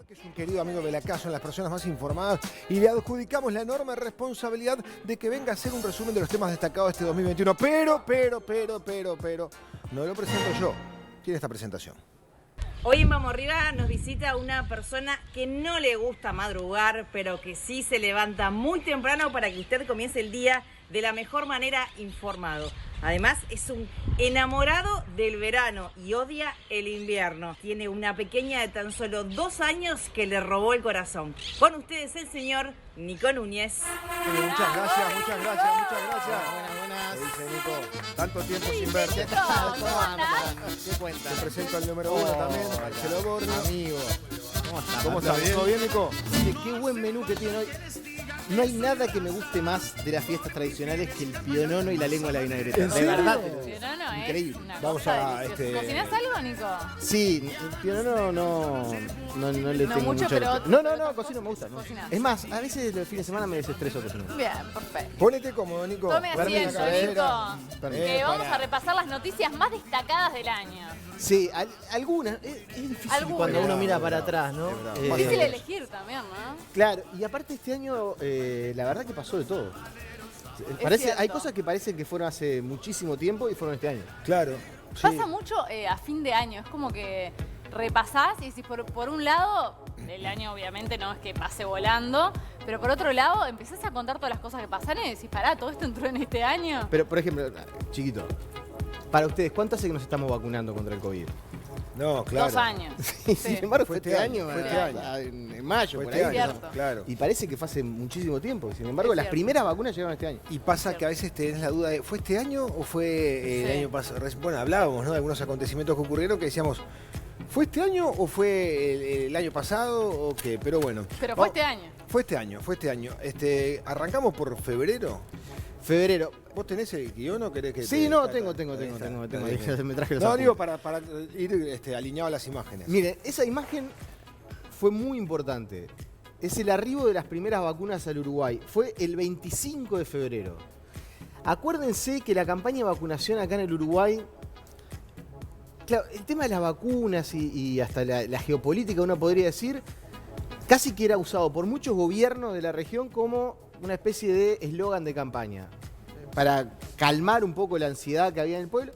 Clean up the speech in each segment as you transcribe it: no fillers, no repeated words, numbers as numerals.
que es un querido amigo de la casa, son las personas más informadas, y le adjudicamos la enorme responsabilidad de que venga a hacer un resumen de los temas destacados de este 2021. Pero, no lo presento yo. Tiene esta presentación. Hoy en Vamos Arriba nos visita una persona que no le gusta madrugar, pero que sí se levanta muy temprano para que usted comience el día de la mejor manera informado. Además, es un enamorado del verano y odia el invierno. Tiene una pequeña de tan solo 2 años que le robó el corazón. Con ustedes el señor Nico Núñez. Muchas gracias. Buenas. ¿Qué dice Nico? Tanto tiempo sin verte. ¿Qué cuentas? Te presento al número 1 también, Marcelo Borno. Amigo. ¿Cómo estás? ¿Todo bien, Nico? Qué buen menú que tiene hoy. No hay nada que me guste más de las fiestas tradicionales que el pionono y la lengua de la vinagreta. ¿En De serio? verdad. Pionono es Increíble. una Vamos cosa a, deliciosa. ¿Cocinás algo, Nico? Sí, el pionono no le No tengo mucho, mucho. pero- No, pero cocino, me gusta. ¿no? cocinás. Es más, a veces los fines de semana me desestreso cocinando. Bien, perfecto. Ponete cómodo, Nico. Tome Dame la asiento, cabecera. Nico. Que vamos a repasar las noticias más destacadas del año. Sí, algunas. Es difícil Algunas. cuando uno mira Es para bravo, atrás, ¿no? es bravo. Difícil elegir también, ¿no? Claro, y aparte este año, la verdad que pasó de todo. Cierto. Hay cosas que parecen que fueron hace muchísimo tiempo y fueron este año. Claro. Sí. Pasa mucho a fin de año. Es como que repasás y decís, por un lado, el año obviamente no es que pase volando, pero por otro lado empezás a contar todas las cosas que pasaron y decís, pará, todo esto entró en este año. Pero, por ejemplo, chiquito, para ustedes, ¿cuánto hace que nos estamos vacunando contra el COVID? No, claro. 2 años. Y Sí. sin embargo, Fue fue este este año, año, fue este año. en mayo, Fue por este ahí. año, Cierto. claro. Y parece que fue hace muchísimo tiempo. Sin embargo, Es las cierto. primeras vacunas llegaron este año. Y pasa que a veces tenés la duda de, ¿fue este año o fue el Sí. año pasado? Bueno, hablábamos, ¿no?, de algunos acontecimientos que ocurrieron que decíamos, ¿fue este año o fue el año pasado o qué? Pero bueno. Pero fue este año. Fue este año. Arrancamos por febrero. Febrero. ¿Vos tenés el guión o querés que Sí, te- no, Ahí tengo. está, Ahí bien. me traje los No, apuntes. digo para ir alineado a las imágenes. Miren, esa imagen fue muy importante. Es el arribo de las primeras vacunas al Uruguay. Fue el 25 de febrero. Acuérdense que la campaña de vacunación acá en el Uruguay, claro, el tema de las vacunas y hasta la geopolítica, uno podría decir, casi que era usado por muchos gobiernos de la región como una especie de eslogan de campaña. Para calmar un poco la ansiedad que había en el pueblo.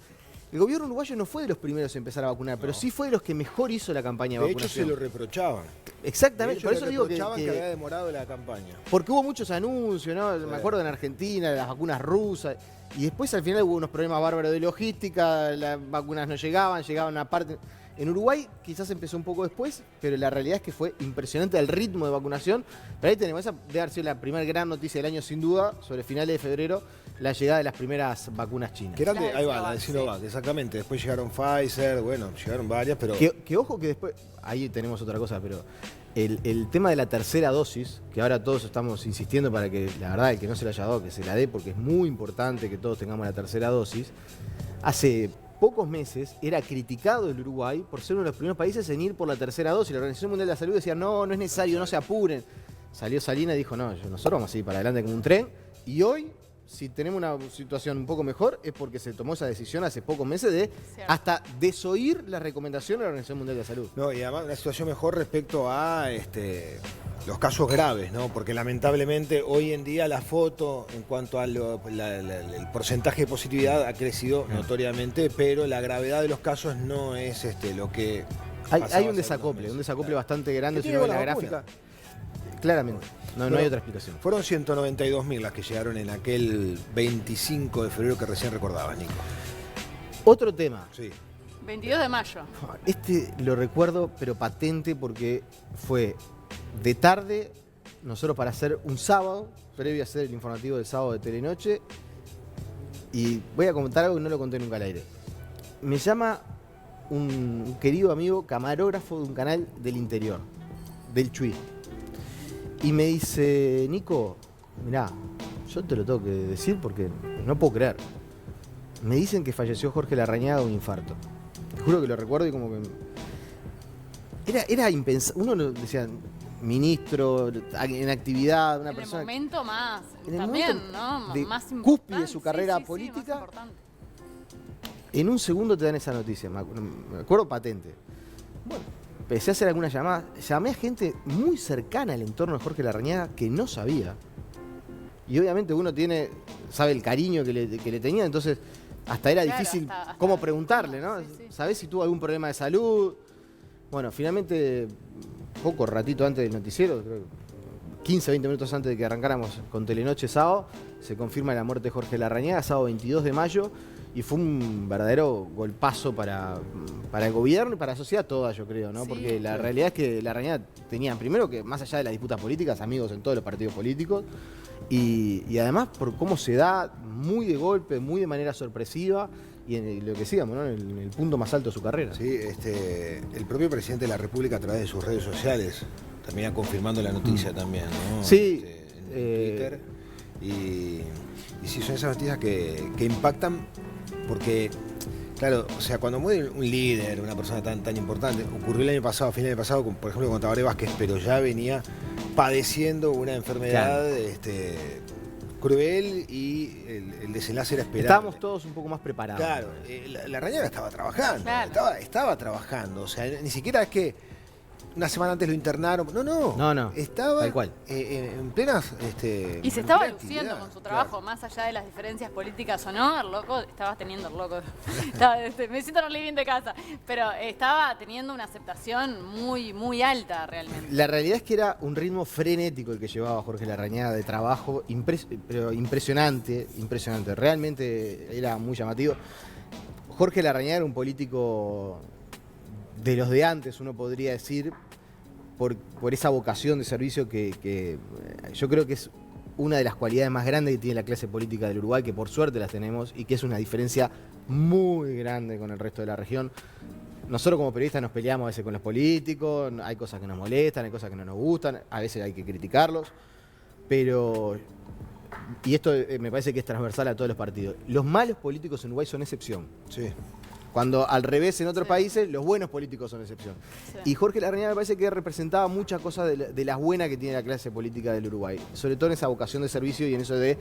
El gobierno uruguayo no fue de los primeros en empezar a vacunar, pero sí fue de los que mejor hizo la campaña de De hecho, vacunación. se lo reprochaban. Exactamente, De hecho, por eso le digo que reprochaban que había demorado la campaña. porque hubo muchos anuncios, ¿no? Sí. Me acuerdo en Argentina, de las vacunas rusas, y después al final hubo unos problemas bárbaros de logística, las vacunas no llegaban a parte. En Uruguay quizás empezó un poco después, pero la realidad es que fue impresionante el ritmo de vacunación. Pero ahí tenemos, esa debe haber sido la primera gran noticia del año sin duda, sobre finales de febrero, la llegada de las primeras vacunas chinas. Que eran de, La de ahí va, la Sinovac, de Sinovac, exactamente. Después llegaron Pfizer, bueno, llegaron varias, pero... Que ojo que después, ahí tenemos otra cosa, pero el tema de la tercera dosis, que ahora todos estamos insistiendo para que, la verdad, el que no se la haya dado, que se la dé, porque es muy importante que todos tengamos la tercera dosis, hace pocos meses era criticado el Uruguay por ser uno de los primeros países en ir por la tercera dosis. La Organización Mundial de la Salud decía, no es necesario, no se apuren. Salió Salinas y dijo, no, nosotros vamos a ir para adelante como un tren. Y hoy, si tenemos una situación un poco mejor, es porque se tomó esa decisión hace pocos meses de Cierto. hasta desoír la recomendación de la Organización Mundial de la Salud. No, y además una situación mejor respecto a los casos graves, ¿no? Porque lamentablemente hoy en día la foto en cuanto al el porcentaje de positividad ha crecido notoriamente, pero la gravedad de los casos no es lo que Hay pasaba un hace desacople, algunos meses. un desacople bastante grande, ¿Qué si uno ve tiene la con la gráfica. Claramente, no Bueno, hay otra explicación. Fueron 192.000 las que llegaron en aquel 25 de febrero que recién recordabas, Nico. Otro tema. Sí. 22 de mayo. Este lo recuerdo, pero patente, porque fue de tarde, nosotros para hacer un sábado, previo a hacer el informativo del sábado de Telenoche, y voy a comentar algo que no lo conté nunca al aire. Me llama un querido amigo, camarógrafo de un canal del interior, del Chuy, y me dice, Nico, mirá, yo te lo tengo que decir porque no puedo creer. Me dicen que falleció Jorge Larrañaga de un infarto. Te juro que lo recuerdo y como que... Era impensable. Uno lo decía, ministro, en actividad, una En el persona... momento más, en el también, momento ¿no? de Más cúspide de importante. su carrera Sí, más política. importante. En un segundo te dan esa noticia, me acuerdo patente. Bueno, empecé a hacer algunas llamadas. Llamé a gente muy cercana al entorno de Jorge Larrañaga que no sabía. Y obviamente uno sabe el cariño que le tenía, entonces hasta era difícil hasta cómo preguntarle, ¿no? Sí. ¿Sabés si tuvo algún problema de salud? Bueno, finalmente, poco ratito antes del noticiero, creo 15, 20 minutos antes de que arrancáramos con Telenoche sábado, se confirma la muerte de Jorge Larrañaga, sábado 22 de mayo, y fue un verdadero golpazo para el gobierno y para la sociedad toda, yo creo, ¿no? Sí. Porque la realidad es que Larrañaga tenía, primero que más allá de las disputas políticas, amigos en todos los partidos políticos, y además por cómo se da, muy de golpe, muy de manera sorpresiva, y en lo que sigamos, ¿no? En el punto más alto de su carrera. Sí, el propio presidente de la República a través de sus redes sociales termina confirmando la noticia también, ¿no? Sí. En Twitter. Y sí, son esas noticias que impactan porque, claro, o sea, cuando muere un líder, una persona tan importante, ocurrió el año pasado, a fin del año pasado, por ejemplo, con Tabaré Vázquez, pero ya venía padeciendo una enfermedad cruel y el desenlace era esperable. Estábamos todos un poco más preparados. Claro, Larrañaga estaba trabajando, Claro. estaba trabajando, o sea, ni siquiera es que una semana antes lo internaron, no, estaba tal cual. En plenas Y se estaba plena luciendo actividad, con su trabajo, claro. más allá de las diferencias políticas o no, el loco, estabas teniendo el loco. Me siento en un living de casa, pero estaba teniendo una aceptación muy, muy alta realmente. La realidad es que era un ritmo frenético el que llevaba Jorge Larrañaga de trabajo, pero impresionante, realmente era muy llamativo. Jorge Larrañaga era un político de los de antes, uno podría decir, por esa vocación de servicio que yo creo que es una de las cualidades más grandes que tiene la clase política del Uruguay, que por suerte las tenemos y que es una diferencia muy grande con el resto de la región. Nosotros como periodistas nos peleamos a veces con los políticos, hay cosas que nos molestan, hay cosas que no nos gustan, a veces hay que criticarlos, pero, y esto me parece que es transversal a todos los partidos, los malos políticos en Uruguay son excepción. Sí. Cuando al revés en otros países, los buenos políticos son excepción. Sí. Y Jorge Larrañaga me parece que representaba muchas cosas de las buenas que tiene la clase política del Uruguay. Sobre todo en esa vocación de servicio y en eso de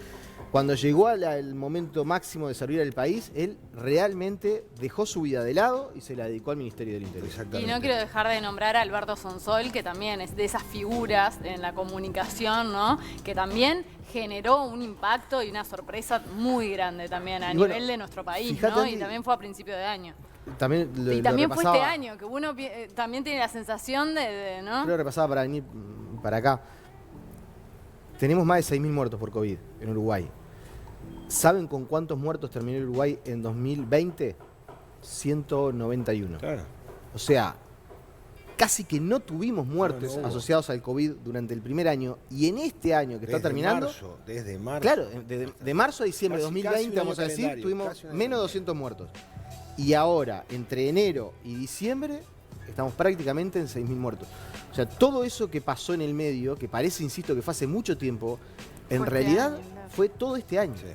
cuando llegó al momento máximo de servir al país, él realmente dejó su vida de lado y se la dedicó al Ministerio del Interior. Exactamente. Y no quiero dejar de nombrar a Alberto Sonsol, que también es de esas figuras en la comunicación, ¿no? Que también generó un impacto y una sorpresa muy grande también a nivel de nuestro país, fíjate, ¿no? Andy, Y también fue a principio de año. También Y también fue este repasaba. año, que uno también tiene la sensación ¿no? Yo lo repasaba para venir para acá. Tenemos más de 6.000 muertos por COVID en Uruguay. ¿Saben con cuántos muertos terminó el Uruguay en 2020? 191. Claro. O sea, casi que no tuvimos muertes No hubo. asociados al COVID durante el primer año. Y en este año que está terminando... Desde marzo. Claro, de marzo a diciembre de Casi 2020, un año vamos a decir, calendario, tuvimos casi un año menos de calendario. 200 muertos. Y ahora, entre enero y diciembre, estamos prácticamente en 6.000 muertos. O sea, todo eso que pasó en el medio, que parece, insisto, que fue hace mucho tiempo, en Fue este realidad año, claro. fue todo este año. Sí.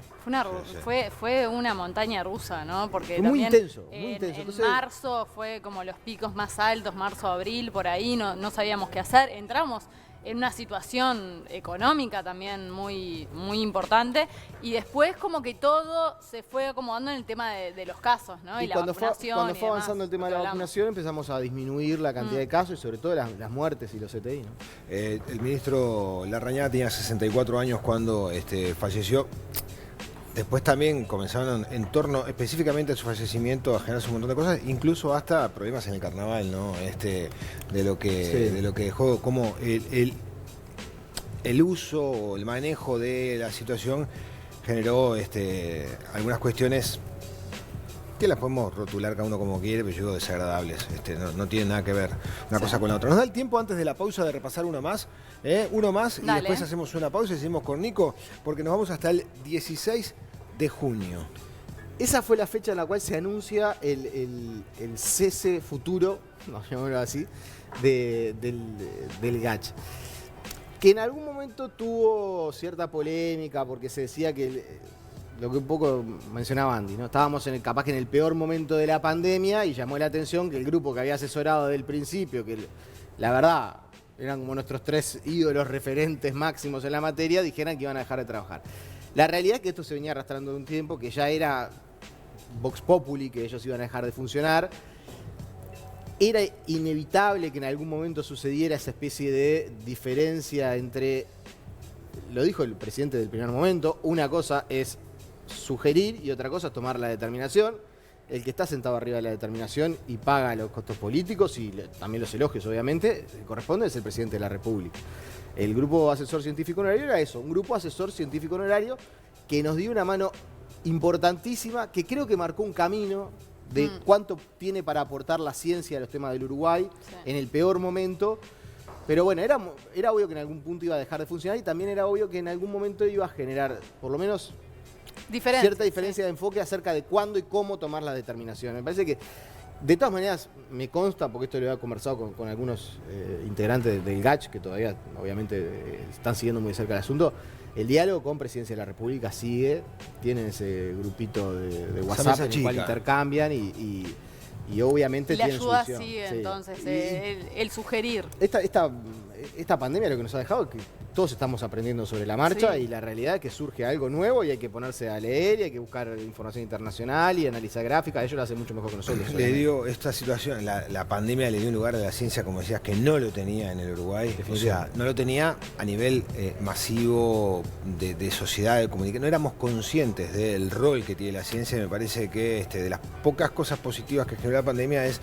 Fue una montaña rusa, ¿no? Porque Fue muy también intenso, muy intenso. En Entonces- marzo fue como los picos más altos, marzo, abril, por ahí, no sabíamos qué hacer. Entramos en una situación económica también muy, muy importante y después como que todo se fue acomodando en el tema de los casos, ¿no? Y la cuando fue vacunación y demás, avanzando el tema de la lo que hablamos. vacunación, empezamos a disminuir la cantidad de casos y sobre todo las muertes y los CTI, ¿no? El ministro Larrañaga tenía 64 años cuando falleció. Después también comenzaron en torno específicamente a su fallecimiento a generarse un montón de cosas, incluso hasta problemas en el carnaval, ¿no? De lo que dejó, como el uso o el manejo de la situación generó algunas cuestiones que las podemos rotular cada uno como quiere, pero yo digo desagradables, no tienen nada que ver una cosa con la otra. Nos da el tiempo antes de la pausa de repasar uno más, y Dale. después hacemos una pausa y seguimos con Nico, porque nos vamos hasta el 16 de junio. Esa fue la fecha en la cual se anuncia el cese futuro, vamos a llamarlo así, del GACH. Que en algún momento tuvo cierta polémica porque se decía que lo que un poco mencionaba Andy, ¿no? Estábamos capaz que en el peor momento de la pandemia y llamó la atención que el grupo que había asesorado desde el principio, que la verdad eran como nuestros 3 ídolos referentes máximos en la materia, dijeran que iban a dejar de trabajar. La realidad es que esto se venía arrastrando de un tiempo, que ya era Vox Populi, que ellos iban a dejar de funcionar. era inevitable que en algún momento sucediera esa especie de diferencia entre, lo dijo el presidente del primer momento, una cosa es sugerir y otra cosa es tomar la determinación. El que está sentado arriba de la determinación y paga los costos políticos y también los elogios, obviamente, corresponde es el presidente de la República. El grupo asesor científico honorario era eso, un grupo asesor científico honorario que nos dio una mano importantísima, que creo que marcó un camino de cuánto tiene para aportar la ciencia a los temas del Uruguay en el peor momento. Pero bueno, era obvio que en algún punto iba a dejar de funcionar y también era obvio que en algún momento iba a generar, por lo menos, cierta diferencia de enfoque acerca de cuándo y cómo tomar la determinación. Me parece que, de todas maneras, me consta, porque esto lo he conversado con algunos integrantes del GACH, que todavía, obviamente, están siguiendo muy de cerca el asunto, el diálogo con Presidencia de la República sigue, tienen ese grupito de WhatsApp en el cual intercambian y obviamente la tienen ayuda solución. sigue, Sí. entonces, el sugerir. Esta pandemia lo que nos ha dejado es que todos estamos aprendiendo sobre la marcha y la realidad es que surge algo nuevo y hay que ponerse a leer y hay que buscar información internacional y analizar gráficas. Ellos lo hacen mucho mejor que nosotros. Le dio esta situación, la pandemia le dio un lugar a la ciencia, como decías, que no lo tenía en el Uruguay. O sea, no lo tenía a nivel masivo de sociedad, de comunicación. No éramos conscientes del rol que tiene la ciencia. Me parece que de las pocas cosas positivas que generó la pandemia es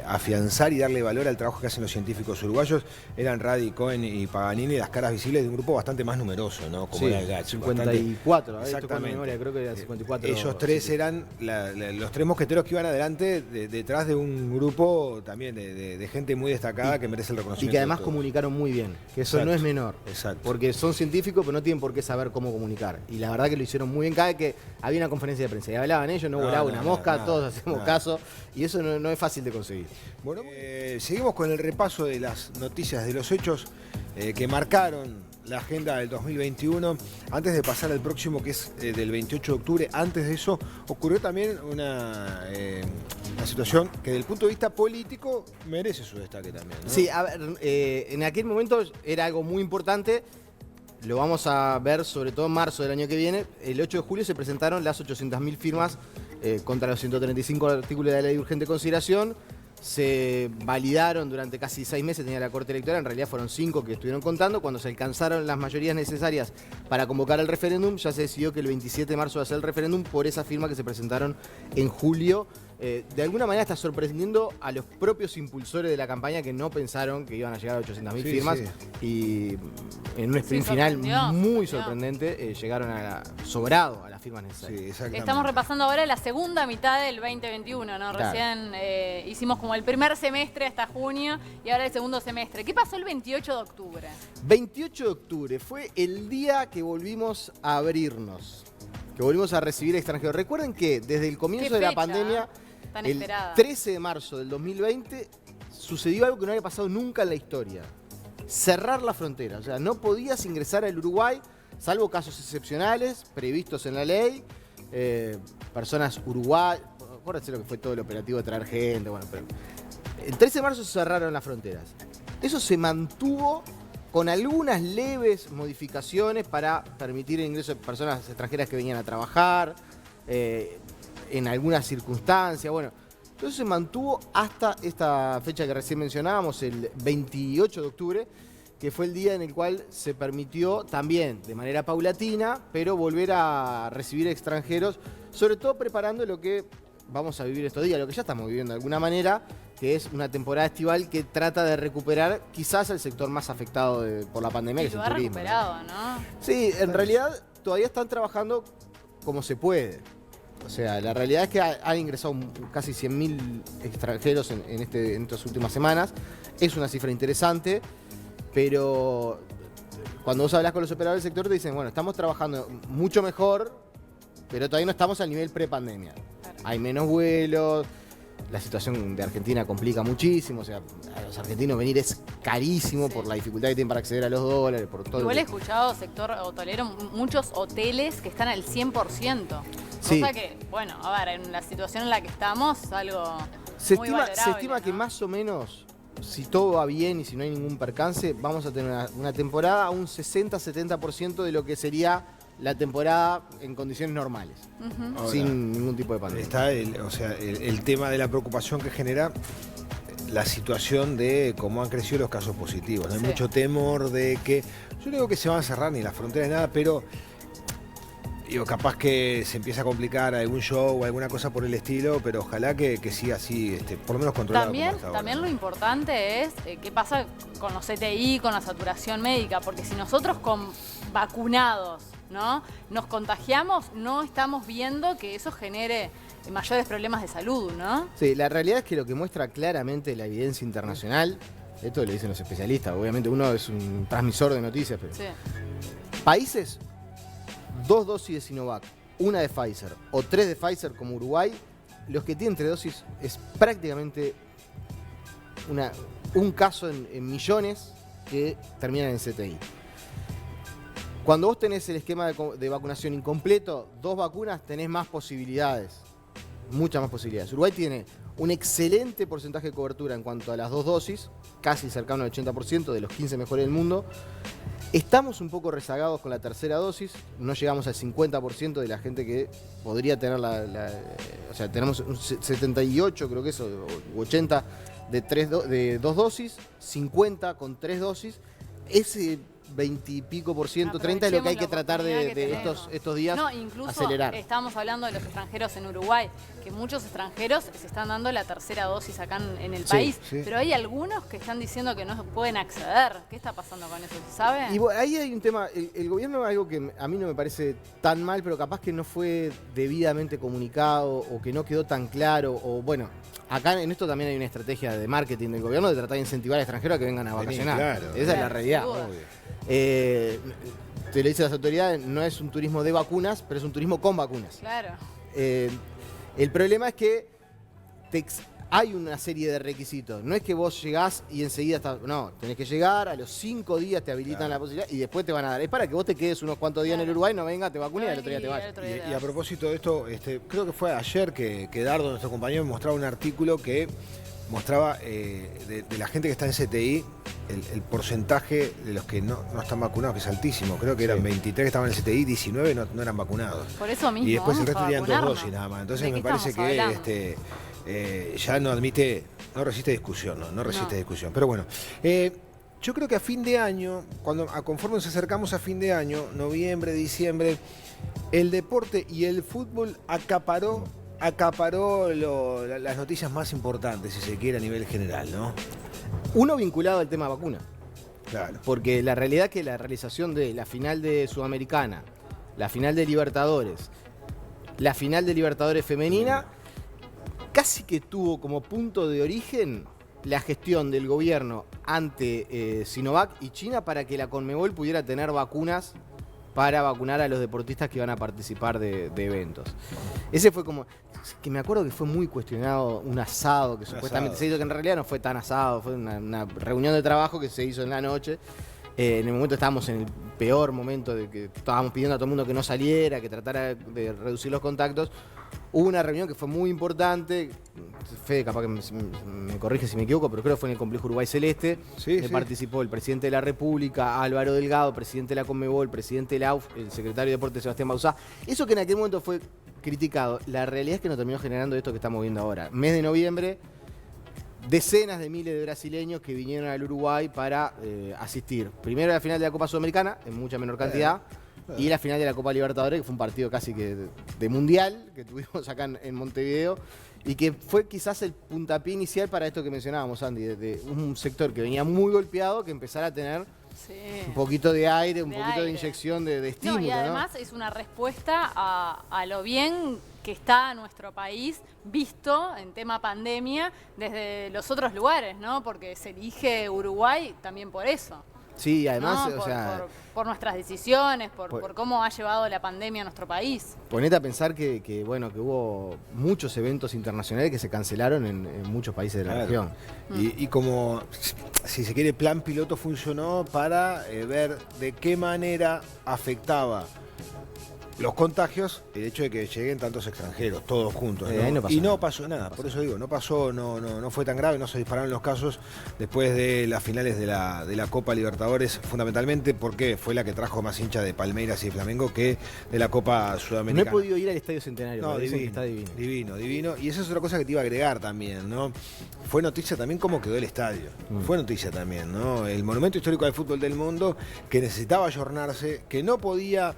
afianzar y darle valor al trabajo que hacen los científicos uruguayos. Eran Radi, Cohen y Paganini las caras visibles de un grupo bastante más numeroso, ¿no? Como era el GACH. 54, exactamente. Memoria, creo que era 54. Ellos tres eran los tres mosqueteros que iban adelante detrás de un grupo también de gente muy destacada que merece el reconocimiento. Y que además comunicaron muy bien, que eso no es menor. Exacto. Porque son científicos, pero no tienen por qué saber cómo comunicar. Y la verdad que lo hicieron muy bien. Cada vez que había una conferencia de prensa y hablaban ellos, no volaba una mosca, todos hacemos caso. Y eso no es fácil de conseguir. Bueno, seguimos con el repaso de las noticias, de los hechos que marcaron la agenda del 2021. Antes de pasar al próximo, que es del 28 de octubre, antes de eso ocurrió también una situación que desde el punto de vista político merece su destaque también, ¿no? Sí, a ver, en aquel momento era algo muy importante. Lo vamos a ver sobre todo en marzo del año que viene. El 8 de julio se presentaron las 800.000 firmas contra los 135 artículos de la ley de urgente consideración. Se validaron durante casi 6 meses, tenía la Corte Electoral, en realidad fueron 5 que estuvieron contando. Cuando se alcanzaron las mayorías necesarias para convocar el referéndum, ya se decidió que el 27 de marzo va a ser el referéndum por esa firma que se presentaron en julio. De alguna manera está sorprendiendo a los propios impulsores de la campaña que no pensaron que iban a llegar a 800.000 firmas. Y en un sprint final muy sorprendente llegaron sobrado a las firmas necesarias. Sí, estamos repasando ahora la segunda mitad del 2021, ¿no? Claro. Recién hicimos como el primer semestre hasta junio y ahora el segundo semestre. ¿Qué pasó el 28 de octubre? 28 de octubre fue el día que volvimos a abrirnos, que volvimos a recibir extranjeros. Recuerden que desde el comienzo de la pandemia, tan el esperada. 13 de marzo del 2020, sucedió algo que no había pasado nunca en la historia. Cerrar la frontera. O sea, no podías ingresar al Uruguay, salvo casos excepcionales previstos en la ley. Personas uruguayas, acuérdense lo que fue todo el operativo de traer gente. Bueno, pero el 13 de marzo se cerraron las fronteras. Eso se mantuvo con algunas leves modificaciones para permitir el ingreso de personas extranjeras que venían a trabajar, en algunas circunstancias. Bueno, todo eso se mantuvo hasta esta fecha que recién mencionábamos, el 28 de octubre, que fue el día en el cual se permitió también, de manera paulatina, pero volver a recibir extranjeros, sobre todo preparando lo que vamos a vivir estos días, lo que ya estamos viviendo de alguna manera, que es una temporada estival que trata de recuperar quizás el sector más afectado por la pandemia, que es el turismo. Recuperado, ¿no? Sí, en realidad todavía están trabajando como se puede. O sea, la realidad es que han ingresado casi 100.000 extranjeros en estas últimas semanas. Es una cifra interesante, pero cuando vos hablas con los operadores del sector te dicen, bueno, estamos trabajando mucho mejor, pero todavía no estamos al nivel pre-pandemia. Claro. Hay menos vuelos, la situación de Argentina complica muchísimo, o sea, a los argentinos venir es carísimo por la dificultad que tienen para acceder a los dólares, por todo. Igual he escuchado sector hotelero, muchos hoteles que están al 100%. Sí. Cosa que, bueno, a ver, en la situación en la que estamos, es algo se muy estima, valorable, se estima, ¿no? que más o menos, si todo va bien y si no hay ningún percance, vamos a tener una temporada a un 60-70% de lo que sería la temporada en condiciones normales, Ahora, sin ningún tipo de pandemia. Está el tema de la preocupación que genera la situación de cómo han crecido los casos positivos. ¿No? Hay Sí. mucho temor de que, yo no digo que se van a cerrar ni las fronteras ni nada, pero digo, capaz que se empieza a complicar algún show o alguna cosa por el estilo, pero ojalá que siga así, por lo menos controlado. También, como hasta ahora, también ¿no? lo importante es qué pasa con los CTI, con la saturación médica, porque si nosotros con vacunados, ¿no?, nos contagiamos, no estamos viendo que eso genere mayores problemas de salud, ¿no? Sí, la realidad es que lo que muestra claramente la evidencia internacional, esto lo dicen los especialistas, obviamente uno es un transmisor de noticias, pero Sí. países, 2 dosis de Sinovac, 1 de Pfizer o 3 de Pfizer como Uruguay, los que tienen 3 dosis es prácticamente un caso en millones que terminan en CTI. Cuando vos tenés el esquema de vacunación incompleto, 2 vacunas, tenés más posibilidades, muchas más posibilidades. Uruguay tiene un excelente porcentaje de cobertura en cuanto a las 2 dosis, casi cercano al 80% de los 15 mejores del mundo. Estamos un poco rezagados con la tercera dosis, no llegamos al 50% de la gente que podría tener o sea, tenemos un 78, creo que eso, o 80 de 2 dosis, 50 con 3 dosis. Ese 20 y pico por ciento, 30 es lo que hay que tratar de estos días no, incluso acelerar. Estábamos hablando de los extranjeros en Uruguay, que muchos extranjeros se están dando la tercera dosis acá en el Sí, país, sí. pero hay algunos que están diciendo que no pueden acceder. ¿Qué está pasando con eso? ¿Se sabe? Y bueno, ahí hay un tema, el gobierno, algo que a mí no me parece tan mal, pero capaz que no fue debidamente comunicado o que no quedó tan claro, o bueno, acá en esto también hay una estrategia de marketing del gobierno de tratar de incentivar a extranjeros a que vengan a Vení, vacacionar. claro. Esa es la Claro, realidad. sin duda. Obvio. Te lo dicen las autoridades, no es un turismo de vacunas, pero es un turismo con vacunas. Claro. El problema es que hay una serie de requisitos. No es que vos llegás y enseguida estás. No, tenés que llegar, a los 5 días te habilitan Claro. la posibilidad y después te van a dar. Es para que vos te quedes unos cuantos días en el Uruguay, no venga, te vacunes y al otro día te vayas. Y a propósito de esto, creo que fue ayer que Dardo, nuestro compañero, me mostraba un artículo que mostraba de la gente que está en CTI el porcentaje de los que no están vacunados, que es altísimo. Creo que eran Sí. 23 que estaban en CTI, 19 no eran vacunados. Por eso mismo. Y después el vamos resto a tenían 2 vacunarnos. dosis nada más. ¿De Entonces qué me parece estamos que hablando? ya no admite, no resiste discusión, no resiste No. discusión. Pero bueno, yo creo que a fin de año, conforme nos acercamos a fin de año, noviembre, diciembre, el deporte y el fútbol acaparó las noticias más importantes, si se quiere, a nivel general, ¿no? Uno vinculado al tema vacuna. Claro. Porque la realidad es que la realización de la final de Sudamericana, la final de Libertadores, la final de Libertadores femenina, casi que tuvo como punto de origen la gestión del gobierno ante Sinovac y China para que la Conmebol pudiera tener vacunas para vacunar a los deportistas que iban a participar de eventos. Ese fue como, que me acuerdo que fue muy cuestionado, un asado que supuestamente se hizo, que en realidad no fue tan asado, fue una reunión de trabajo que se hizo en la noche. En el momento estábamos en el peor momento de que estábamos pidiendo a todo el mundo que no saliera, que tratara de reducir los contactos. Hubo una reunión que fue muy importante. Fede, capaz que me corrige si me equivoco, pero creo que fue en el complejo Uruguay Celeste. Sí, sí. Participó el presidente de la República, Álvaro Delgado, presidente de la Conmebol, presidente de la AUF, el secretario de Deportes, Sebastián Bauzá. Eso que en aquel momento fue criticado, la realidad es que nos terminó generando esto que estamos viendo ahora. Mes de noviembre, decenas de miles de brasileños que vinieron al Uruguay para asistir. Primero a la final de la Copa Sudamericana, en mucha menor cantidad, y la final de la Copa Libertadores, que fue un partido casi que de mundial, que tuvimos acá en Montevideo, y que fue quizás el puntapié inicial para esto que mencionábamos, Andy, de un sector que venía muy golpeado, que empezara a tener Sí. un poquito de aire, un De poquito de aire. inyección de estímulo, No, y además es una respuesta a lo bien que está nuestro país visto en tema pandemia desde los otros lugares, ¿no? Porque se elige Uruguay también por eso. Sí, además, ¿no? o sea, por nuestras decisiones, por- por cómo ha llevado la pandemia a nuestro país. ponete a pensar que hubo muchos eventos internacionales que se cancelaron en muchos países de la Claro. región. Y como, si se quiere, plan piloto funcionó para ver de qué manera afectaba los contagios, el hecho de que lleguen tantos extranjeros, todos juntos, ¿no? Ahí no pasó y no nada. pasó nada, por eso digo, no fue tan grave, no se dispararon los casos después de las finales de la Copa Libertadores, fundamentalmente porque fue la que trajo más hinchas de Palmeiras y de Flamengo que de la Copa No Sudamericana. he podido ir al Estadio Centenario, No, pero dicen que divino, está divino. divino. Y esa es otra cosa que te iba a agregar también, ¿no? Fue noticia también cómo quedó el estadio. Fue noticia también, ¿no? El monumento histórico del fútbol del mundo que necesitaba ayornarse, que no podía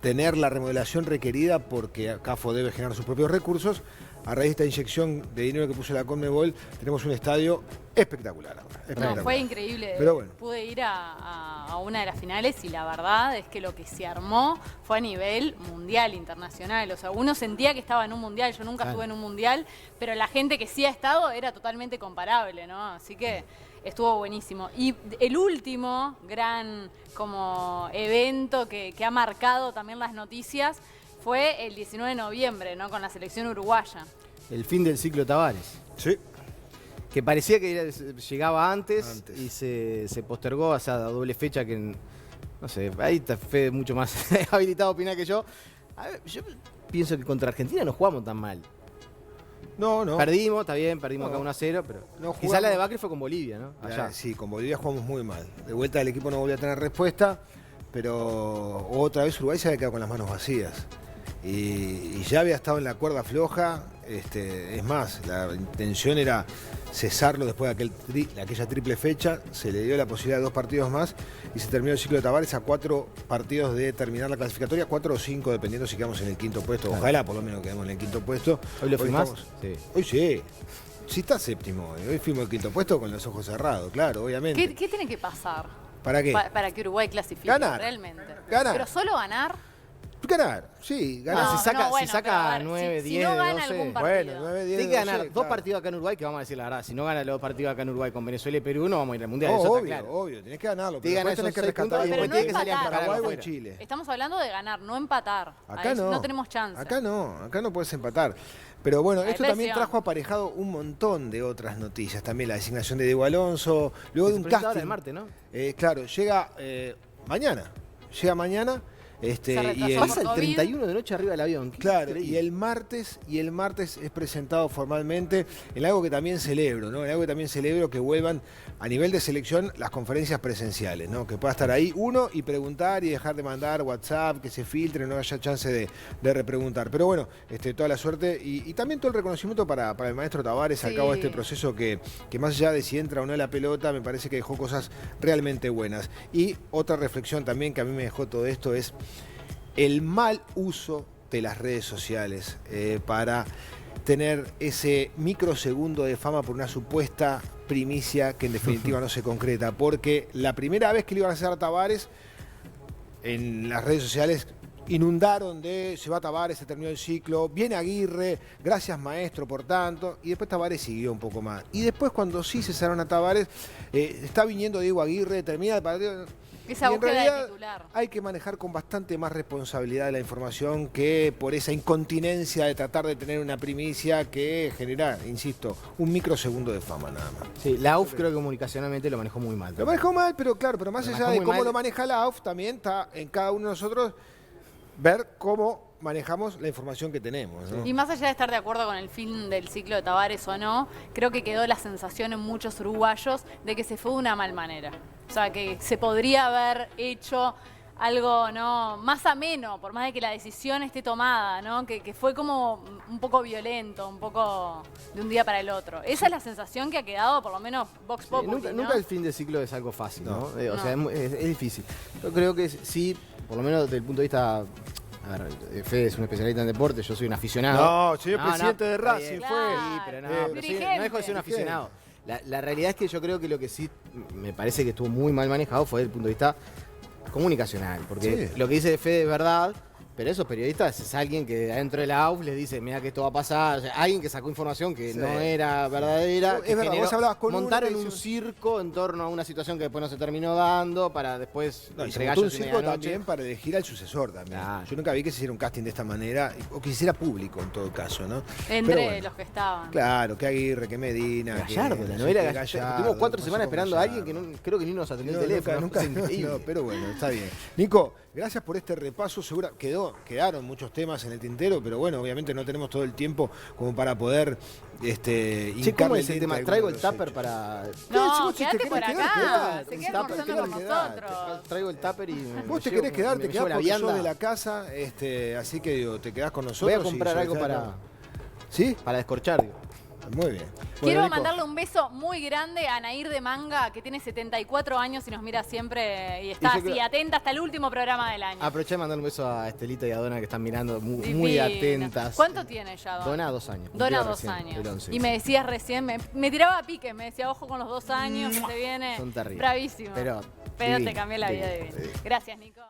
tener la remodelación requerida porque CAFO debe generar sus propios recursos. A raíz de esta inyección de dinero que puso la Conmebol, tenemos un estadio espectacular ahora. Espectacular. No, fue increíble. Pero bueno. Pude ir a una de las finales y la verdad es que lo que se armó fue a nivel mundial, internacional. O sea, uno sentía que estaba en un mundial. Yo nunca estuve en un mundial, pero la gente que sí ha estado era totalmente comparable, ¿no? Así que estuvo buenísimo. Y el último gran como evento que ha marcado también las noticias fue el 19 de noviembre, ¿no? Con la selección uruguaya. El fin del ciclo Tavares. Sí. Que parecía que llegaba antes. Y se postergó a esa doble fecha que, no sé, ahí está Fede mucho más habilitado a opinar que yo. A ver, yo pienso que contra Argentina no jugamos tan mal. No. Perdimos, está bien, perdimos No. acá 1-0, pero No quizás la jugamos. debacle fue con Bolivia, ¿no? Allá. Sí, con Bolivia jugamos muy mal. De vuelta el equipo no volvió a tener respuesta, pero otra vez Uruguay se había quedado con las manos vacías. Y ya había estado en la cuerda floja. Es más, la intención era cesarlo después de aquella triple fecha. Se le dio la posibilidad de 2 partidos más y se terminó el ciclo de Tavares a 4 partidos de terminar la clasificatoria, 4 o 5 dependiendo si quedamos en el quinto puesto. Ojalá por lo menos quedemos en el quinto puesto. ¿Hoy lo firmás? estamos- Sí. Hoy sí. Sí está séptimo. Hoy fuimos el quinto puesto con los ojos cerrados, claro, obviamente. ¿Qué tiene que pasar ¿Para qué? para que Uruguay clasifique Ganar. realmente? Ganar. Pero solo ganar. Ganar, sí, ganar. No, se saca- bueno, se saca pero a ver, 9, si 10 no de gana 12. algún partido. Bueno, 9, 10, Tiene que ganar 12, 2 claro. partidos acá en Uruguay, que vamos a decir la verdad. Si no gana los partidos acá en Uruguay con Venezuela y Perú, no vamos a ir al Mundial. Eso está obvio, claro. obvio, tenés que ganarlo. Tiene que Pero después ganar tenés esos que 6 rescatar puntos y algo Pero después no tiene que salir a empatar. empatar Paraguay o afuera. en Chile. Estamos hablando de ganar, no empatar. Acá Ahí no. no tenemos chance. Acá no puedes empatar. Pero bueno, Hay esto también presión. trajo aparejado un montón de otras noticias. También la designación de Diego Alonso, luego de Se un presenta ahora casting. el martes, ¿no? Claro, llega mañana. Llega mañana. retrasó Y el, por Pasa el COVID. 31 de noche arriba del avión. Qué Claro, increíble. y el martes es presentado formalmente en algo que también celebro, ¿no? En algo que también celebro que vuelvan a nivel de selección las conferencias presenciales, ¿no? Que pueda estar ahí uno y preguntar y dejar de mandar WhatsApp, que se filtre, no haya chance de repreguntar. Pero bueno, toda la suerte y también todo el reconocimiento para el maestro Tavares al Sí. cabo de este proceso que más allá de si entra o no la pelota, me parece que dejó cosas realmente buenas. Y otra reflexión también que a mí me dejó todo esto es el mal uso de las redes sociales para tener ese microsegundo de fama por una supuesta primicia que en definitiva no se concreta. Porque la primera vez que le iban a hacer a Tavares, en las redes sociales inundaron de se va Tavares, se terminó el ciclo, viene Aguirre, gracias maestro por tanto, y después Tavares siguió un poco más. Y después cuando sí cesaron a Tavares, está viniendo Diego Aguirre, termina el partido. Esa Y en búsqueda de realidad titular. hay que manejar con bastante más responsabilidad la información que por esa incontinencia de tratar de tener una primicia que genera, insisto, un microsegundo de fama nada más. Sí, la UF creo que comunicacionalmente lo manejó muy mal. Lo manejó mal, pero claro, pero más Lo allá manejó de muy cómo mal. lo maneja la AUF, también está en cada uno de nosotros ver cómo manejamos la información que tenemos, ¿no? Y más allá de estar de acuerdo con el fin del ciclo de Tavares o no, creo que quedó la sensación en muchos uruguayos de que se fue de una mal manera. O sea, que se podría haber hecho algo no más ameno, por más de que la decisión esté tomada, ¿no? Que fue como un poco violento, un poco de un día para el otro. Esa es la sensación que ha quedado, por lo menos, Vox Sí, Populi, nunca, ¿no? nunca el fin del ciclo es algo fácil, ¿no? No. O sea, No. es difícil. Yo creo que sí, por lo menos desde el punto de vista. A ver, Fede es un especialista en deporte, yo soy un aficionado. No, señor presidente de está Racing bien. fue. Sí, pero no, Claro. pero sí, Dirigente. no dejo de ser un Dirigente. aficionado. La realidad es que yo creo que lo que sí me parece que estuvo muy mal manejado fue desde el punto de vista comunicacional. Porque Sí. lo que dice Fede es verdad, Pero esos periodistas es alguien que adentro de la AUF les dice, mira que esto va a pasar. O sea, alguien que sacó información que no era verdadera. Es verdad, vos hablabas con montaron un circo en torno a una situación que después no se terminó dando para después No, y se entre montó un gallos y circo medianoche. también para elegir al sucesor también. Claro. Yo nunca vi que se hiciera un casting de esta manera, o que se hiciera público en todo caso, ¿no? Entre Pero bueno, los que estaban. claro, que Aguirre, que Medina. Gallardo, que, la no novela sé, Gallardo. Tuvimos 4 pasó semanas con esperando a alguien Gallardo. que creo que ni nos atendió el No, teléfono. nunca, Es increíble. no, pero bueno, está bien. Nico, gracias por este repaso. Quedaron muchos temas en el tintero, pero bueno, obviamente no tenemos todo el tiempo como para poder Che, ¿cómo hincarle es el diente tema? a alguno Traigo de el los tupper hechos. para... No, si te quédate querés por quedar, acá. quedate. Se Un queda tupper, almorzando con quedate, quedate. nosotros. Traigo el tupper y... Vos te querés quedar, te quedás la porque sos vianda. de la casa, así que digo, te quedás con nosotros. Voy a y comprar algo seleccionás- para, ¿Sí? para descorchar, digo. Muy bien. Quiero Bueno, Nico, mandarle un beso muy grande a Nair de Manga, que tiene 74 años y nos mira siempre y está Y yo así creo- atenta hasta el último programa del año. Aproveché de mandar un beso a Estelita y a Dona que están mirando muy Divina. atentas. ¿Cuánto tiene ya, Dona? Dona 2 años. Dona cumplió 2 recién, años. el 11. Y me decías recién, me tiraba a piques, me decía, ojo con los 2 años, que se viene Son terribles. bravísimo. Pero te divino, cambié la vida divino, divina. divino. Gracias, Nico.